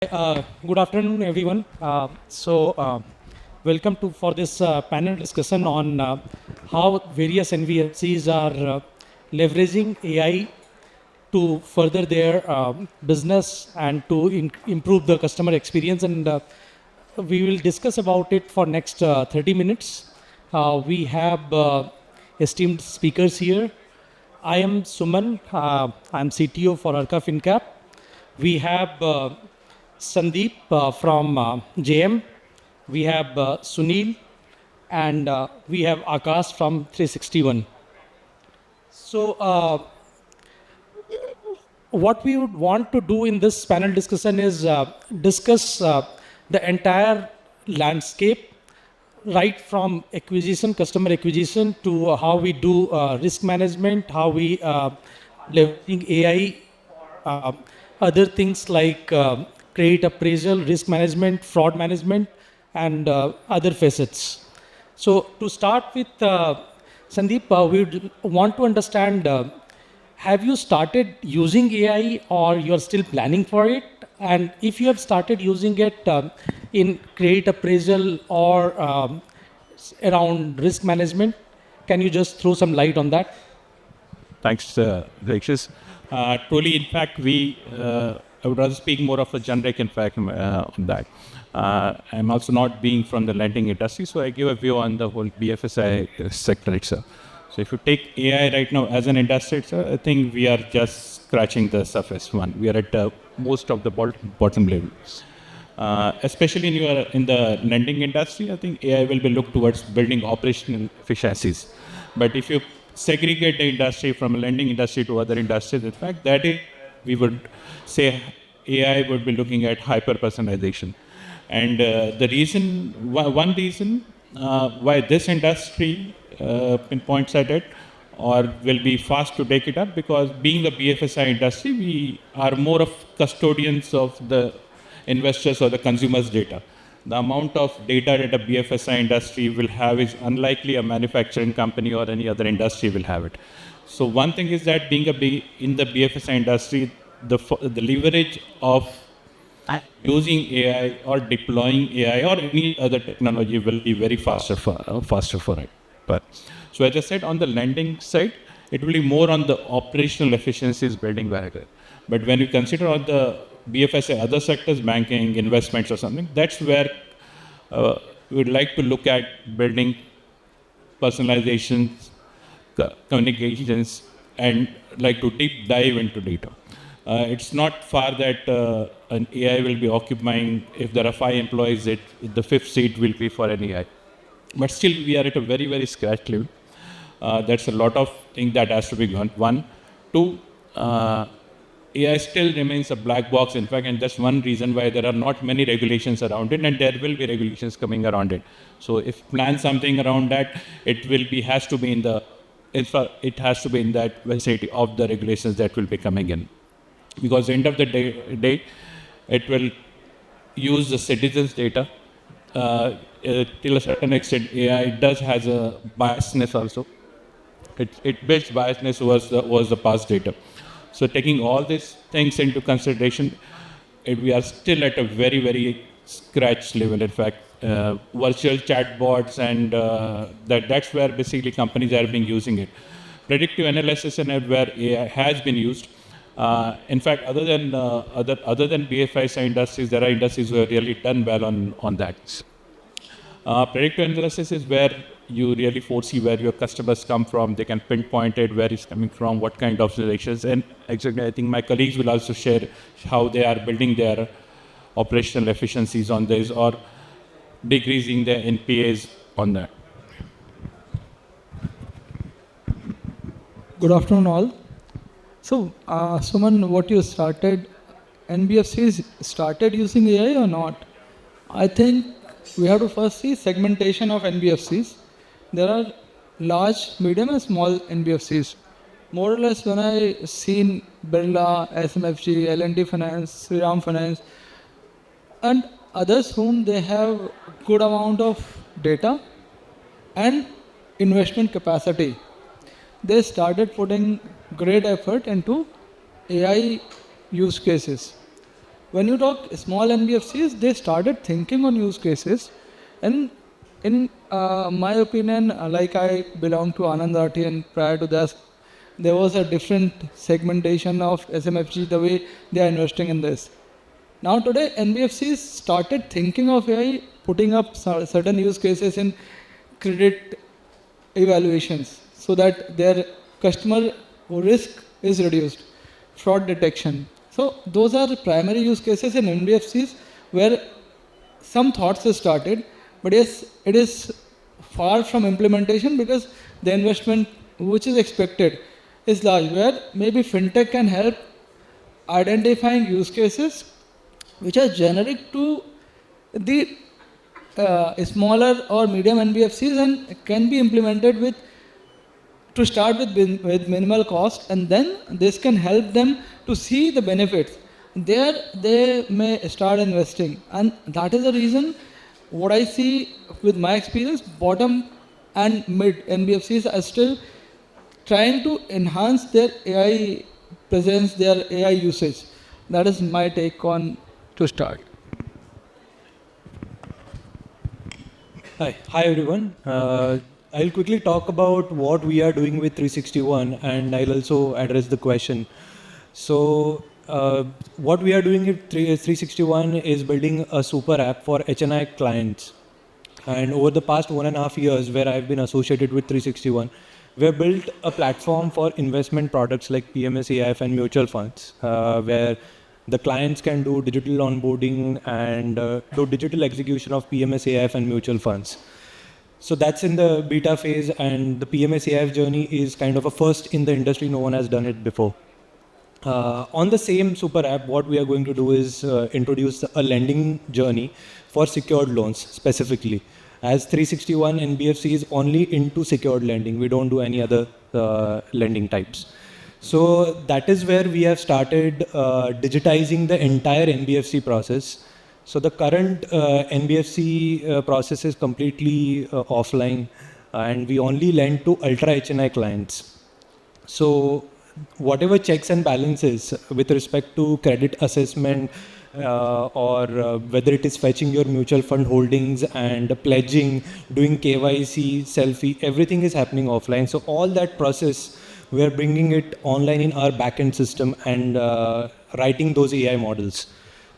Good afternoon, everyone. Welcome to for this panel discussion on how various NBFCs are leveraging AI to further their business and to improve the customer experience. And we will discuss about it for next 30 minutes. We have esteemed speakers here. I am Suman. I'm CTO for Arka Fincap. We have Sandeep from JM. We have Sunil, and we have Akash from 361. So what we would want to do in this panel discussion is discuss the entire landscape, right from acquisition, customer acquisition, to how we do risk management, how we leveraging AI, other things like credit appraisal, risk management, fraud management, and other facets. So to start with, Sandeep, we would want to understand, have you started using AI or you're still planning for it? And if you have started using it in credit appraisal or around risk management, can you just throw some light on that? Thanks, Rakshas. Truly, in fact, I would rather speak more of a generic, in fact, on that. I'm also not being from the lending industry, so I give a view on the whole BFSI sector itself. So if you take AI right now as an industry, I think we are just scratching the surface one. We are at most of the bottom level. Especially when you are in the lending industry, I think AI will be looked towards building operational efficiencies. But if you segregate the industry from a lending industry to other industries, in fact, that is, we would say AI would be looking at hyper-personalization. And the reason, one reason why this industry pinpoints at it or will be fast to take it up, because being the BFSI industry, we are more of custodians of the investors or the consumers' data. The amount of data that a BFSI industry will have is unlikely a manufacturing company or any other industry will have it. So one thing is that being in the BFSI industry, the leverage of using AI or deploying AI or any other technology will be very faster for it. But so as I said, on the lending side, it will be more on the operational efficiencies building variable. But when you consider on the BFSI, other sectors, banking, investments or something, that's where we would like to look at building personalizations, communications, and like to deep dive into data. It's not far that an AI will be occupying, if there are 5 employees, the 5th seat will be for an AI. But still, we are at a very, very scratch level. That's a lot of things that has to be done. 1, 2, AI still remains a black box, in fact, and that's one reason why there are not many regulations around it, and there will be regulations coming around it. So if plan something around that, it has to be in that vicinity of the regulations that will be coming in. Because at the end of the day, it will use the citizens' data. Till a certain extent, AI does has a biasness also. It builds biasness towards the past data. So taking all these things into consideration, we are still at a very, very scratch level. In fact, virtual chatbots and that's where basically companies are being using it. Predictive analysis and where AI has been used. In fact, other than BFSI industries, there are industries who have really done well on that. Predictive analysis is where you really foresee where your customers come from. They can pinpoint it, where it's coming from, what kind of relations. And exactly, I think my colleagues will also share how they are building their operational efficiencies on this or decreasing their NPAs on that. Good afternoon, all. So, Suman, what you started, NBFCs started using AI or not? I think we have to first see segmentation of NBFCs. There are large, medium, and small NBFCs. More or less, when I seen Birla, SMFG, L&D Finance, Sriram Finance, and others whom they have good amount of data and investment capacity, they started putting great effort into AI use cases. when you talk small NBFCs, they started thinking on use cases, and in my opinion, like I belong to Anand Rathi, and prior to that, there was a different segmentation of SMFG, the way they are investing in this. Now today, NBFCs started thinking of AI, putting up certain use cases in credit evaluations so that their customer risk is reduced, fraud detection. So those are the primary use cases in NBFCs where some thoughts are started, but yes, it is far from implementation because the investment which is expected is large, where maybe fintech can help identifying use cases which are generic to the smaller or medium NBFCs and can be implemented with to start with minimal cost, and then this can help them to see the benefits. There they may start investing, and that is the reason what I see with my experience, bottom and mid NBFCs are still trying to enhance their AI presence, their AI usage. That is my take on to start. Hi everyone. I'll quickly talk about what we are doing with 361 and I'll also address the question. So, what we are doing with 361 is building a super app for HNI clients. And over the past 1.5 years, where I've been associated with 361, we have built a platform for investment products like PMS, AIF, and mutual funds, where the clients can do digital onboarding and do digital execution of PMS, AIF, and mutual funds. So that's in the beta phase, and the PMS AIF journey is kind of a first in the industry. No one has done it before. On the same super app, what we are going to do is introduce a lending journey for secured loans specifically. As 361 NBFC is only into secured lending, we don't do any other lending types. So that is where we have started digitizing the entire NBFC process. So the current NBFC process is completely offline, and we only lend to ultra HNI clients. So whatever checks and balances with respect to credit assessment or whether it is fetching your mutual fund holdings and pledging, doing KYC, selfie, everything is happening offline. So all that process, we are bringing it online in our backend system and writing those AI models.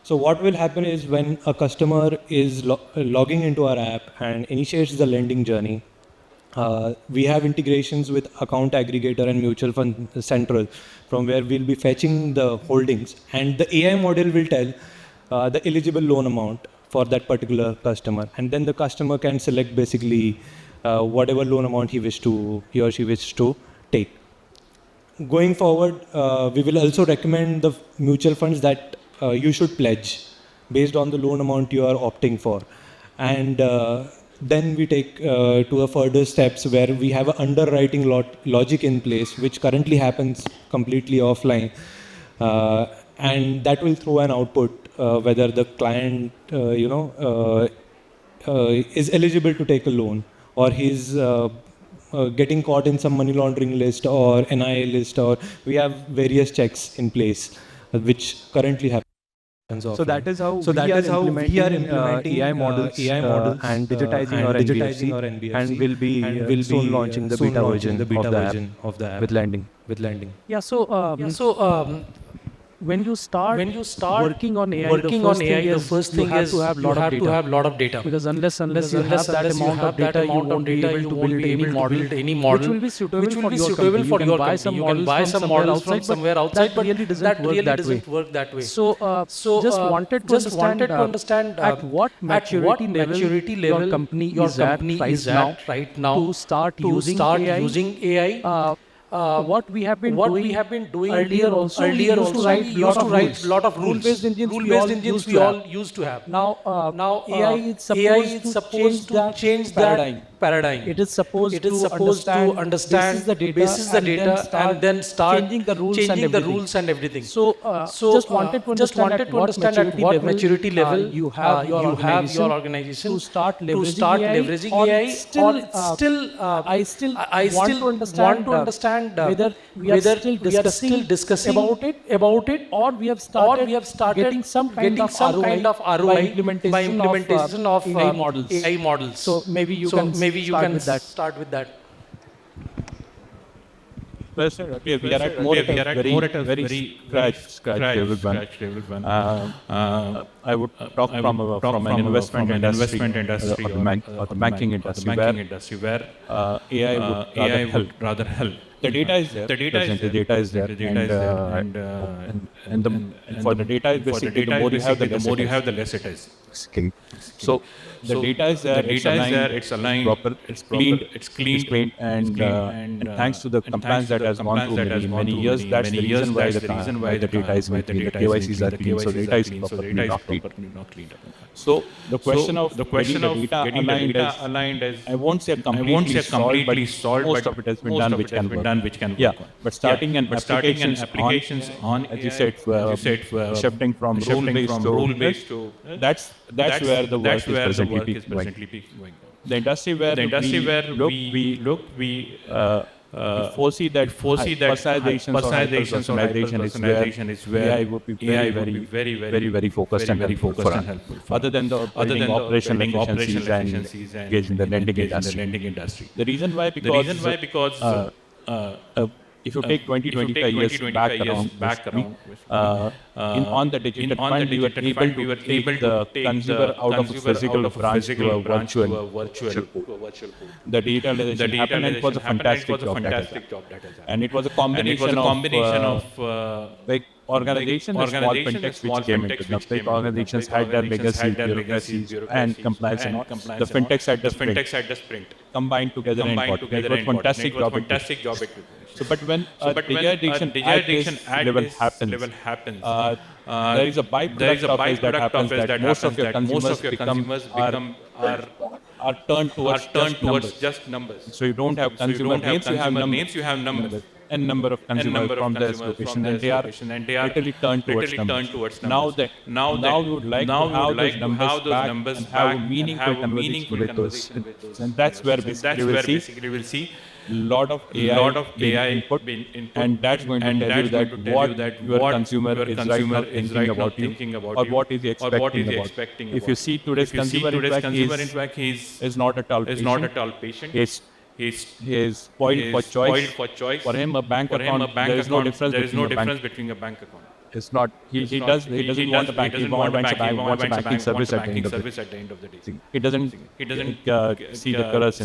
So what will happen is when a customer is logging into our app and initiates the lending journey, we have integrations with account aggregator and mutual fund central, from where we'll be fetching the holdings, and the AI model will tell the eligible loan amount for that particular customer, and then the customer can select basically whatever loan amount he or she wishes to take. Going forward, we will also recommend the mutual funds that you should pledge based on the loan amount you are opting for, and then we take to a further steps where we have an underwriting logic in place, which currently happens completely offline, and that will throw an output whether the client is eligible to take a loan, or he's getting caught in some money laundering list or NIA list, or we have various checks in place which currently happen. So that is how we are implementing AI models and digitizing our NBFC, and will soon launching the beta version of the app with lending. Yeah. So when you start working on AI, the first thing is you have to have lot of data. Because unless you have that amount of data, you won't be able to build any model which will be suitable for your company. You can buy some models from somewhere outside, but that really doesn't work that way. So just wanted to understand at what maturity level your company is at right now to start using AI. What we have been doing earlier also, we used to write lot of rule-based engines we all used to have. Now AI is supposed to change that paradigm. It is supposed to understand basis the data and then start changing the rules and everything. So, just wanted to understand at what maturity level you have your organization to start leveraging AI. I still want to understand whether we are still discussing about it, or we have started getting some kind of ROI by implementation of AI models. So maybe you can start with that. Well, sir, we are at more at a very scratch level one. I would talk from an investment industry or the banking industry where AI would rather help. The data is there. And for the data, basically, the more you have, the less it is. So the data is there. It's aligned. It's cleaned. It's cleaned. And thanks to the compliance that has gone through many years, that's the reason why the data is clean. The KYCs are clean. So data is properly not cleaned. So the question of getting the data aligned is, I won't say completely solved, but most of it has been done, which can work. Yeah, but starting applications on, as you said, shifting from rule-based to that's where the work is presently going. The industry where we look, we foresee that personalization is where AI would be very focused and helpful for us. Other than the operational efficiencies and engaging the lending industry. The reason why because if you take 20-25 years back around, on the digital fund, we were able to take the consumer out of a physical branch to a virtual pool. The digitalization happened, and it was a fantastic job that has happened. And it was a combination of big organizations and small fintechs which came into the big organizations had their legacy, bureaucracy, and compliance and all. The fintechs had the sprint combined together and got together. It was a fantastic job. So, but when digitization at this level happens, there is a byproduct that happens that most of your consumers are turned towards just numbers. So you don't have consumer names, you have numbers. And number of consumers from this location, and they are literally turned towards numbers. Now we would like to have those numbers back and have a meaningful conversation with those. And that's where basically we'll see lot of AI input, and that's going to tell you that what your consumer is right now thinking about you, or what is he expecting about. If you see today's consumer interact, he is not at all patient. He is spoiled for choice. For him, a bank account, there is no difference between a bank account. It's not. He doesn't want a bank. He wants a banking service at the end of the day. He doesn't see the colors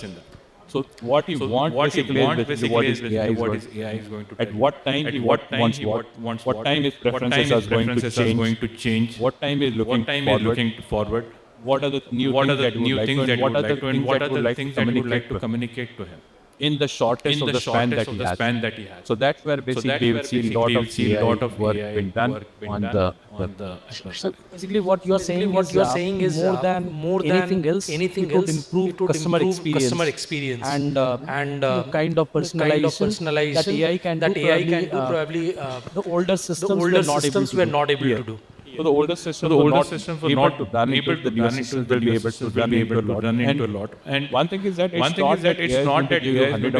in that. So what he wants basically is what AI is going to tell. At what time he wants what time his preferences are going to change. What time is looking forward. What are the new things that you would like to communicate to him in the shortest of the span that he has. So that's where basically we will see a lot of work being done on the. So basically, what you are saying is more than anything else, it would improve customer experience and kind of personalization that AI can do. Probably the older systems were not able to do. So the older systems were not able to run into the new systems will be able to run into a lot. And one thing is that it's not that AI is going to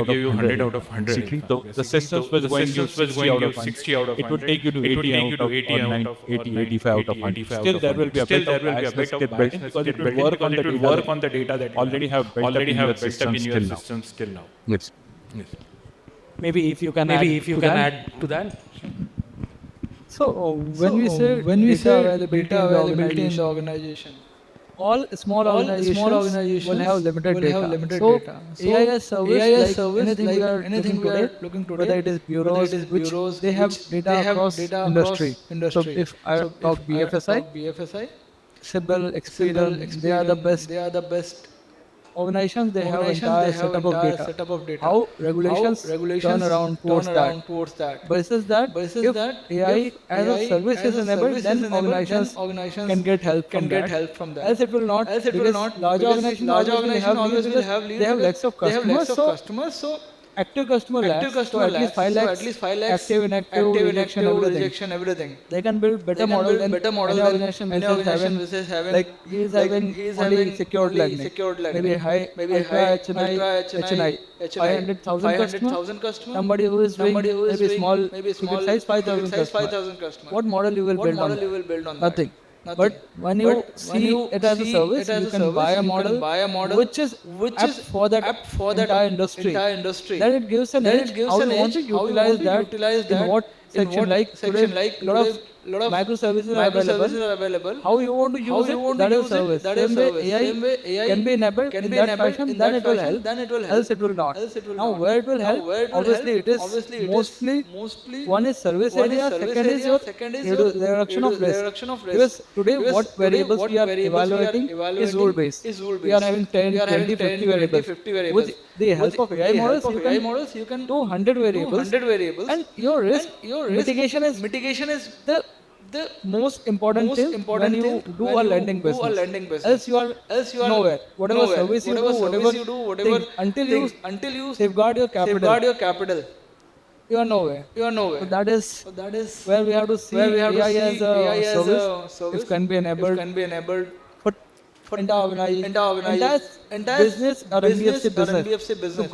give you 100 out of 100. So the systems was going to give 60 out of 100. It would take you to 80 out of 85 out of 100. Still there will be a bit of built in because it will work on the data that already have built up in your system still now. Yes. Maybe if you can add to that. So when we say data availability in the organization, all small organizations will have limited data. So AI as service, anything we are looking today, whether it is bureaus, they have data across industry. So if I talk BFSI, Sibyl, Expedal, they are the best organizations, they have entire setup of data. How regulations turn around towards that. Versus that, if AI as a service is enabled, then organizations can get help from that. Else it will not. Because large organizations obviously have leads, they have lots of customers. So active customer labs, so at least 5 lakhs, active, inactive, rejection, everything. They can build better model than any organization which is having, like he is having only secured lending, maybe high, ultra, HNI, 500,000 customers, somebody who is doing maybe small, size 5,000 customers. What model you will build on that? Nothing. But when you see it as a service, you can buy a model which is apt for that entire industry. Then it gives an edge how you want to utilize that in what section. Like today, lot of microservices are available. How you want to use it, that is service. Same way AI can be enabled in that fashion, then it will help. Else it will not. Now where it will help? Obviously it is mostly one is service area, second is your reduction of risk. Because today what variables we are evaluating is rule based. We are having 10, 20, 50 variables. With the help of AI models, you can do 100 variables, and your risk mitigation is the most important thing when you do a lending business. Else you are nowhere. Whatever service you do, whatever until you safeguard your capital, you are nowhere. So that is where we have to see AI as a service. It can be enabled. For entire business or NBFC business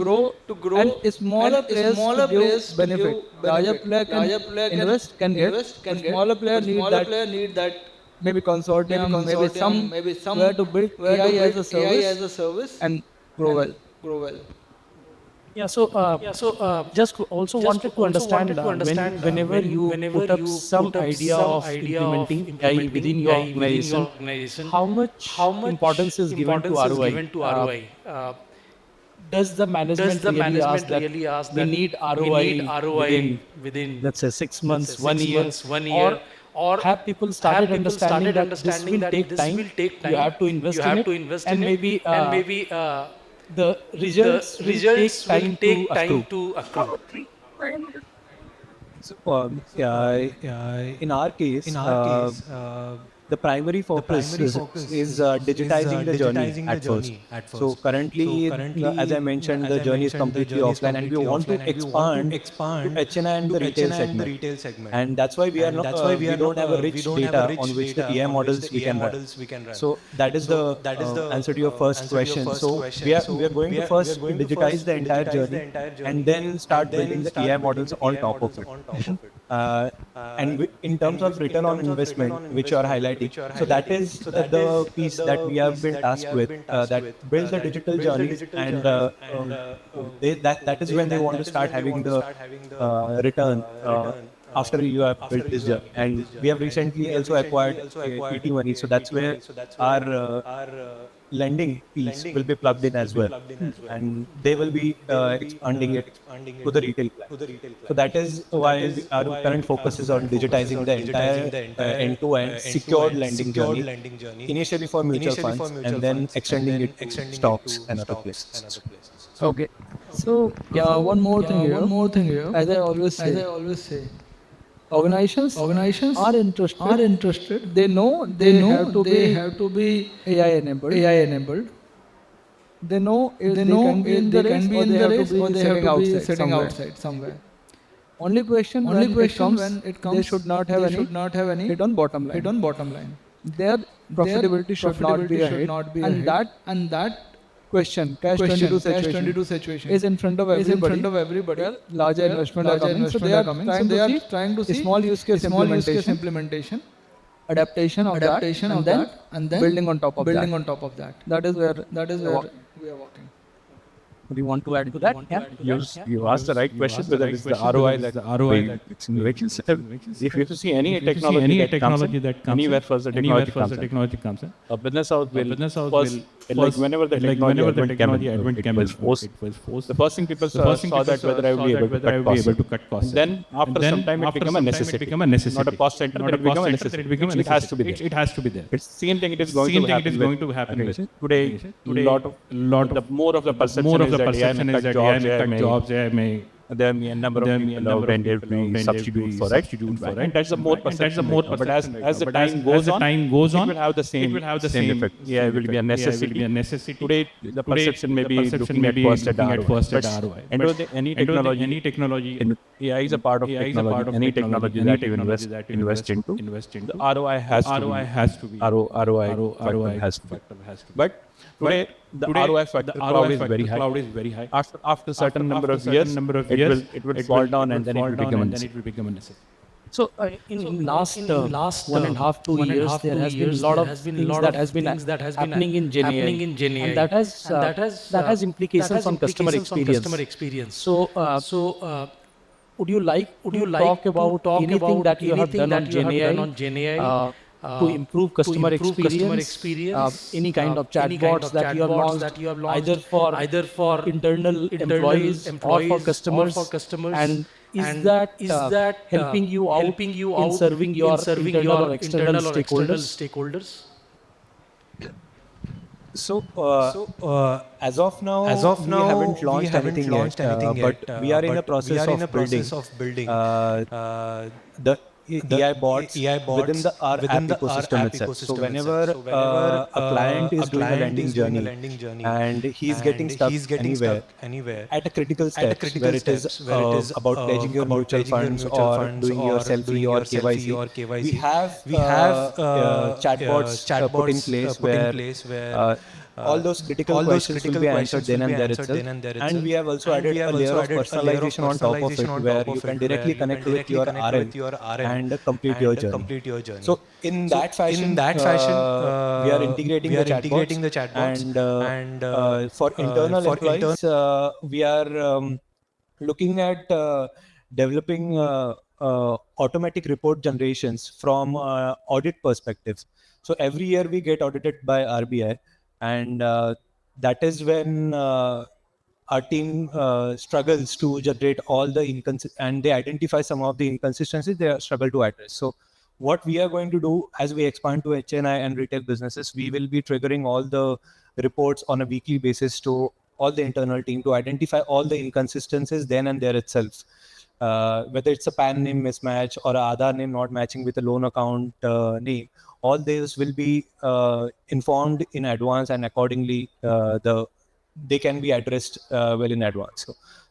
to grow, and smaller players to give benefit. Larger player can invest, can get. But smaller player need that maybe consortium, maybe some where to build AI as a service and grow well. Yeah, so just also wanted to understand whenever you put up some idea of implementing AI within your organization, how much importance is given to ROI? Does the management really ask that we need ROI within let's say 6 months, 1 year, or have people started understanding that this will take time, you have to invest in it, and maybe the results will take time to accrue. So, in our case, the primary focus is digitizing the journey at first. So currently, as I mentioned, the journey is completely offline, and we want to expand to HNI and the retail segment. And that's why we don't have a rich data on which the AI models we can run. So that is the answer to your first question. So we are going to first digitize the entire journey and then start building the AI models on top of it. And in terms of return on investment, which you are highlighting, so that is the piece that we have been tasked with, that builds the digital journey, and that is when they want to start having the return after you have built this journey. And we have recently also acquired PT Money, so that's where our lending piece will be plugged in as well, and they will be expanding it to the retail plan. So that is why our current focus is on digitizing the entire end-to-end secured lending journey, initially for mutual funds and then extending it to stocks and other places. Okay. So one more thing here. As I always say, organizations are interested. They know they have to be AI enabled. They know if they can be in the race or they have to be sitting outside somewhere. Only question when it comes, they should not have any hit on bottom line. Their profitability should not be a hit, and that question, cash 22 situation is in front of everybody. Larger investment are coming, so they are trying to see small use case implementation, adaptation of that, and then building on top of that. That is where we are working. Do you want to add to that? Yeah. You asked the right question, whether it's the ROI it's innovations. If you have to see any technology that comes anywhere first the technology comes in. A business house will like whenever the technology advent came, it was forced. The first thing people saw that whether I will be able to cut costs. And then after some time it became a necessity. Not a cost center, but it became a necessity. It has to be there. It has to be there. It's same thing. It is going to happen. Today, lot of more of the perception is that AI may cut jobs. AI may there may a number of people out and there will be substitute for it. And that's the more perception. But as the time goes on, it will have the same effect. Yeah, it will be a necessity. Today, the perception may be looking at first at ROI. And any technology, AI is a part of technology. Any technology that you invest into, the ROI has to be. ROI has to be. But today, the ROI factor cloud is very high. After certain number of years, it will fall down and then it will become a necessity. So in last 1.5 to 2 years, there has been a lot of things that has been happening in GenAI, and that has implications on customer experience. So would you like to talk about anything that you have done on GenAI? To improve customer experience, any kind of chatbots that you have launched, either for internal employees or for customers, and is that helping you out in serving your internal or external stakeholders? So, as of now, we haven't launched anything yet, but we are in the process of building the AI bots within the our app ecosystem itself. So whenever a client is doing a lending journey and he's getting stuck anywhere at a critical step where it is about pledging your mutual funds or doing your selfie or KYC, we have chatbots put in place where all those critical questions will be answered then and there itself. And we have also added a layer of personalization on top of it where you can directly connect with your RM and complete your journey. So in that fashion, we are integrating the chatbots. And for internal employees, we are looking at developing automatic report generations from audit perspectives. So every year we get audited by RBI. And that is when our team struggles to generate all the and they identify some of the inconsistencies they struggle to address. So what we are going to do as we expand to HNI and retail businesses, we will be triggering all the reports on a weekly basis to all the internal team to identify all the inconsistencies then and there itself. Whether it's a PAN name mismatch or a Aadhaar name not matching with a loan account name, all these will be informed in advance, and accordingly they can be addressed well in advance.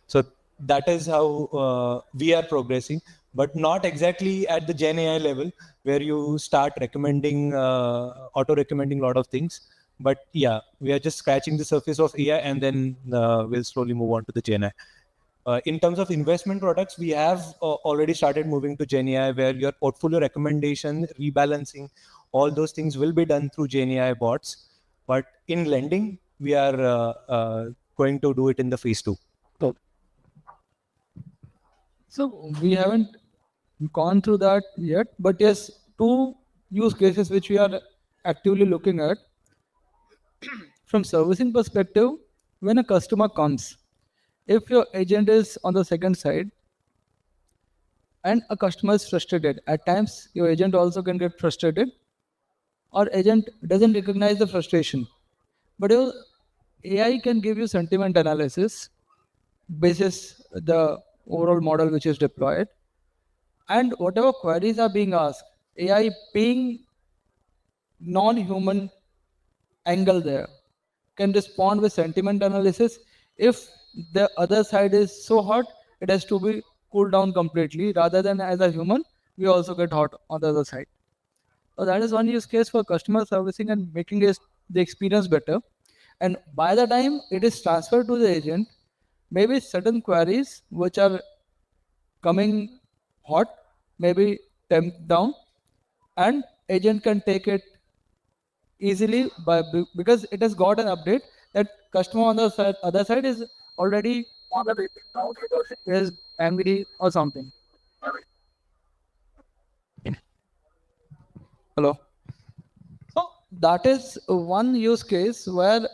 So that is how we are progressing, but not exactly at the Gen AI level where you start recommending, auto-recommending a lot of things. But yeah, we are just scratching the surface of AI, and then we'll slowly move on to the Gen AI. In terms of investment products, we have already started moving to GenAI, where your portfolio recommendation, rebalancing, all those things will be done through GenAI bots. But in lending, we are going to do it in the phase 2. So we haven't gone through that yet, but yes, 2 use cases which we are actively looking at. From servicing perspective, when a customer comes, if your agent is on the second side and a customer is frustrated, at times your agent also can get frustrated, or agent doesn't recognize the frustration. But your AI can give you sentiment analysis basis the overall model which is deployed, and whatever queries are being asked, AI being non-human angle there can respond with sentiment analysis. If the other side is so hot, it has to be cooled down completely, rather than as a human, we also get hot on the other side. So that is one use case for customer servicing and making the experience better. And by the time it is transferred to the agent, maybe certain queries which are coming hot, maybe temp down, and agent can take it easily because it has got an update that customer on the other side is already is angry or something. Hello. So that is one use case where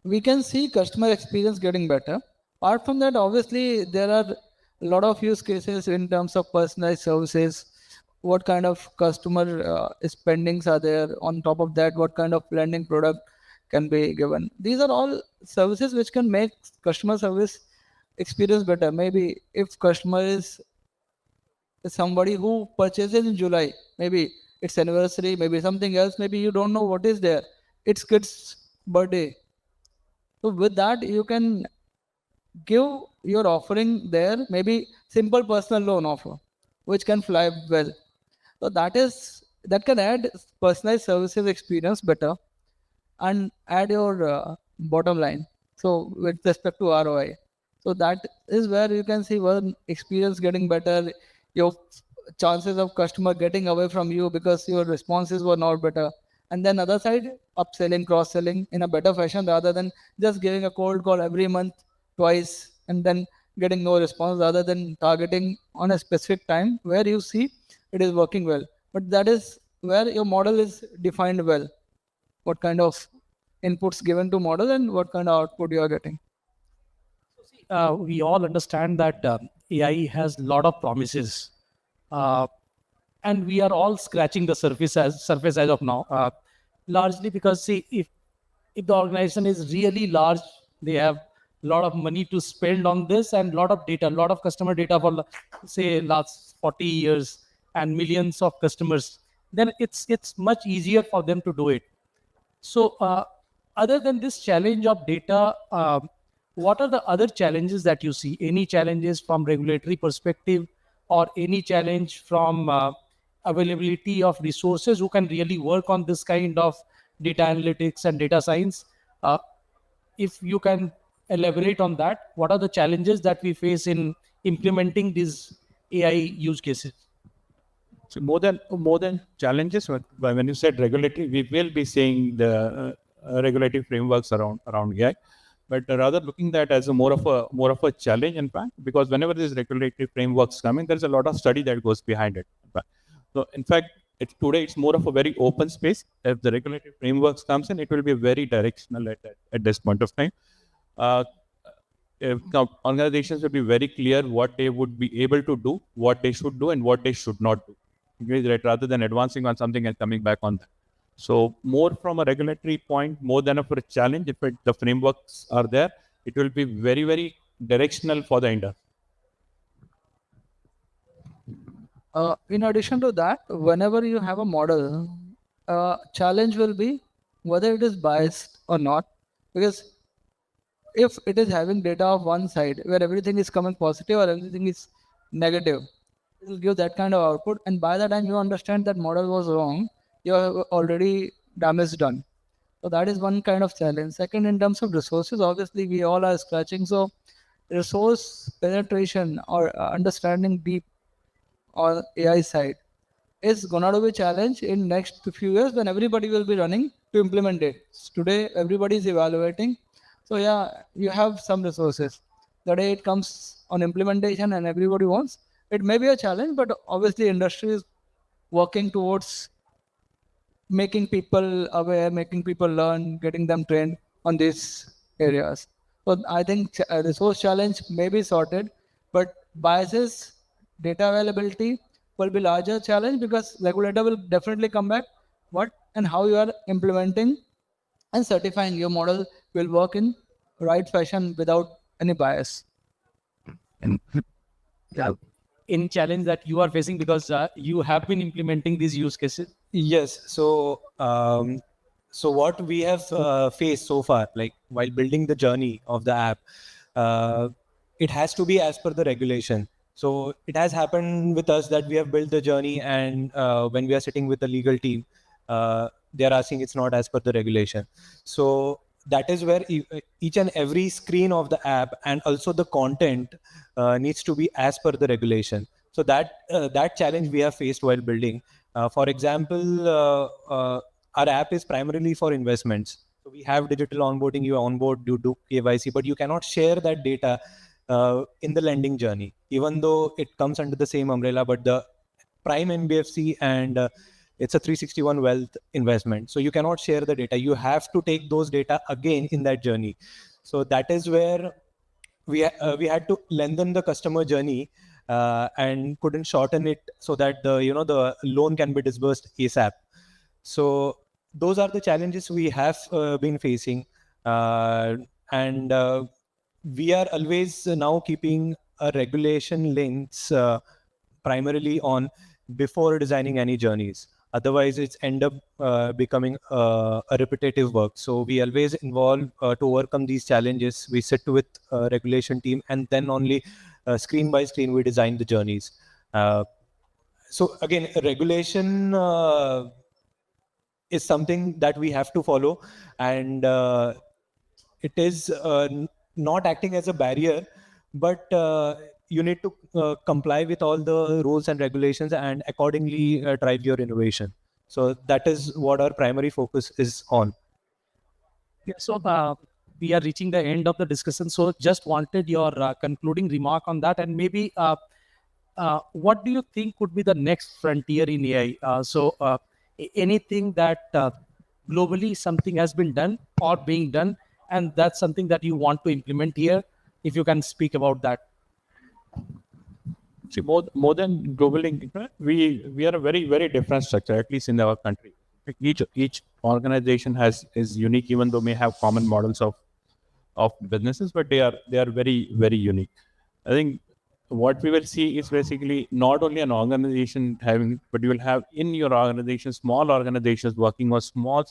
we can see customer experience getting better. Apart from that, obviously, there are a lot of use cases in terms of personalized services. What kind of customer spendings are there? On top of that, what kind of lending product can be given? These are all services which can make customer service experience better. Maybe if customer is somebody who purchases in July, maybe it's anniversary, maybe something else, maybe you don't know what is there. It's kid's birthday, so with that, you can give your offering there, maybe simple personal loan offer, which can fly well. So that can add personalized services experience better and add your bottom line. So with respect to ROI, so that is where you can see one experience getting better, your chances of customer getting away from you because your responses were not better, and then other side upselling, cross selling in a better fashion rather than just giving a cold call every month twice and then getting no response, rather than targeting on a specific time where you see it is working well. But that is where your model is defined well, what kind of inputs given to model and what kind of output you are getting. We all understand that AI has a lot of promises, uh, and we are all scratching the surface as of now. Largely because, see, if the organization is really large, they have a lot of money to spend on this and a lot of data, a lot of customer data for say last 40 years and millions of customers. Then it's much easier for them to do it. So, other than this challenge of data, what are the other challenges that you see? Any challenges from regulatory perspective, or any challenge from availability of resources who can really work on this kind of data analytics and data science? Uh, if you can elaborate on that, what are the challenges that we face in implementing these AI use cases? So more than challenges, when you said regulatory, we will be seeing the regulatory frameworks around AI, but rather looking that as a more of a challenge, in fact, because whenever these regulatory frameworks come in, there's a lot of study that goes behind it. In fact. So in fact, today it's more of a very open space. If the regulatory frameworks comes in, it will be very directional at this point of time. Uh, if organizations will be very clear what they would be able to do, what they should do, and what they should not do, okay, right, rather than advancing on something and coming back on that. So more from a regulatory point, more than for a challenge, if the frameworks are there, it will be very, very directional for the industry. In addition to that, whenever you have a model, challenge will be whether it is biased or not. Because if it is having data of one side where everything is coming positive or everything is negative, it will give that kind of output. And by the time you understand that model was wrong, you have already damage done. So that is one kind of challenge. Second, in terms of resources, obviously we all are scratching. So resource penetration or understanding deep on AI side is gonna be a challenge in next few years when everybody will be running to implement it. Today, everybody is evaluating. So yeah, you have some resources. The day it comes on implementation and everybody wants, it may be a challenge, but obviously industry is working towards making people aware, making people learn, getting them trained on these areas. So I think resource challenge may be sorted, but biases, data availability will be larger challenge because regulator will definitely come back. What and how you are implementing and certifying your model will work in right fashion without any bias. Yeah. Any challenge that you are facing because you have been implementing these use cases? Yes. So what we have faced so far, like while building the journey of the app, uh, it has to be as per the regulation. So it has happened with us that we have built the journey, and when we are sitting with the legal team, they are asking it's not as per the regulation. So that is where each and every screen of the app and also the content needs to be as per the regulation. So that challenge we have faced while building. For example, our app is primarily for investments. So we have digital onboarding, you onboard, you do KYC, but you cannot share that data in the lending journey, even though it comes under the same umbrella. But the prime NBFC and it's a 361 wealth investment. So you cannot share the data. You have to take those data again in that journey. So that is where we had to lengthen the customer journey and couldn't shorten it so that the loan can be disbursed ASAP. So those are the challenges we have been facing, and we are always now keeping a regulation lens primarily on before designing any journeys. Otherwise, it's end up becoming a repetitive work. So we always involve to overcome these challenges. We sit with regulation team, and then only screen by screen we design the journeys. So again, regulation is something that we have to follow, and it is not acting as a barrier, but you need to comply with all the rules and regulations and accordingly drive your innovation. So that is what our primary focus is on. Yeah, so we are reaching the end of the discussion. So just wanted your concluding remark on that, and maybe what do you think could be the next frontier in AI? Anything that globally something has been done or being done, and that's something that you want to implement here, if you can speak about that. See, more than global link, we are a very, very different structure, at least in our country. Like each organization is unique, even though may have common models of businesses, but they are very, very unique. I think what we will see is basically not only an organization having, but you will have in your organization small organizations working on small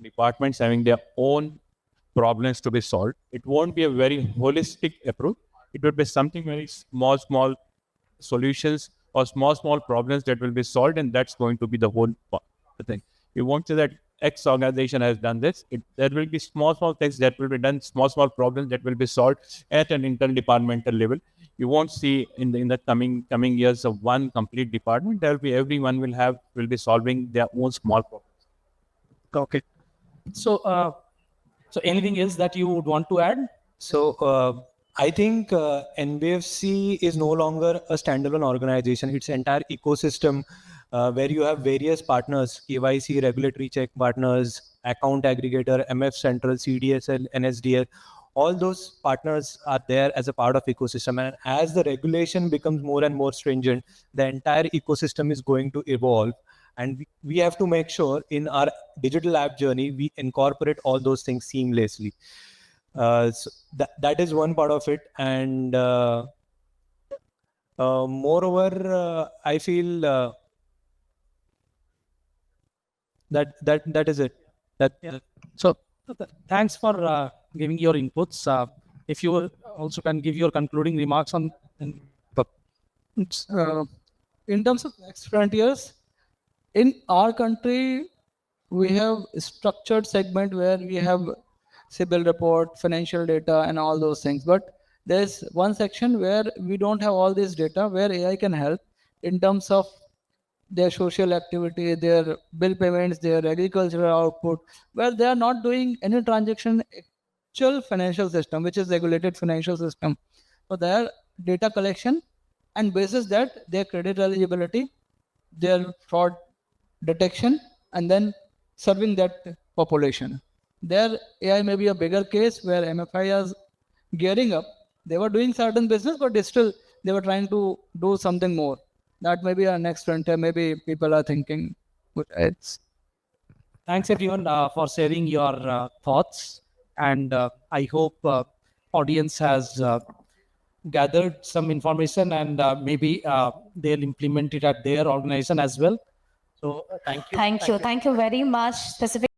departments having their own problems to be solved. It won't be a very holistic approach. It will be something very small solutions or small problems that will be solved, and that's going to be the whole thing. You won't say that X organization has done this. There will be small things that will be done, small problems that will be solved at an interdepartmental level. You won't see in the coming years of one complete department. There will be everyone will be solving their own small problems. Okay. So so anything else that you would want to add? So I think NBFC is no longer a standalone organization. It's an entire ecosystem where you have various partners, KYC, regulatory check partners, account aggregator, MF Central, CDSL, NSDL. All those partners are there as a part of ecosystem. And as the regulation becomes more and more stringent, the entire ecosystem is going to evolve. And we have to make sure in our digital app journey, we incorporate all those things seamlessly. So that is one part of it. And moreover, I feel that is it. So thanks for giving your inputs. If you also can give your concluding remarks on. In terms of next frontiers, in our country, we have a structured segment where we have CIBIL report, financial data, and all those things. But there's one section where we don't have all this data, where AI can help in terms of their social activity, their bill payments, their agricultural output, where they are not doing any transaction, actual financial system, which is regulated financial system. So their data collection, and basis that their credit eligibility, their fraud detection, and then serving that population. Their AI may be a bigger case where MFI is gearing up. They were doing certain business, but they were trying to do something more. That may be our next frontier. Maybe people are thinking. Thanks everyone for sharing your thoughts, and I hope audience has gathered some information, and maybe they'll implement it at their organization as well. So thank you. Thank you very much. Specific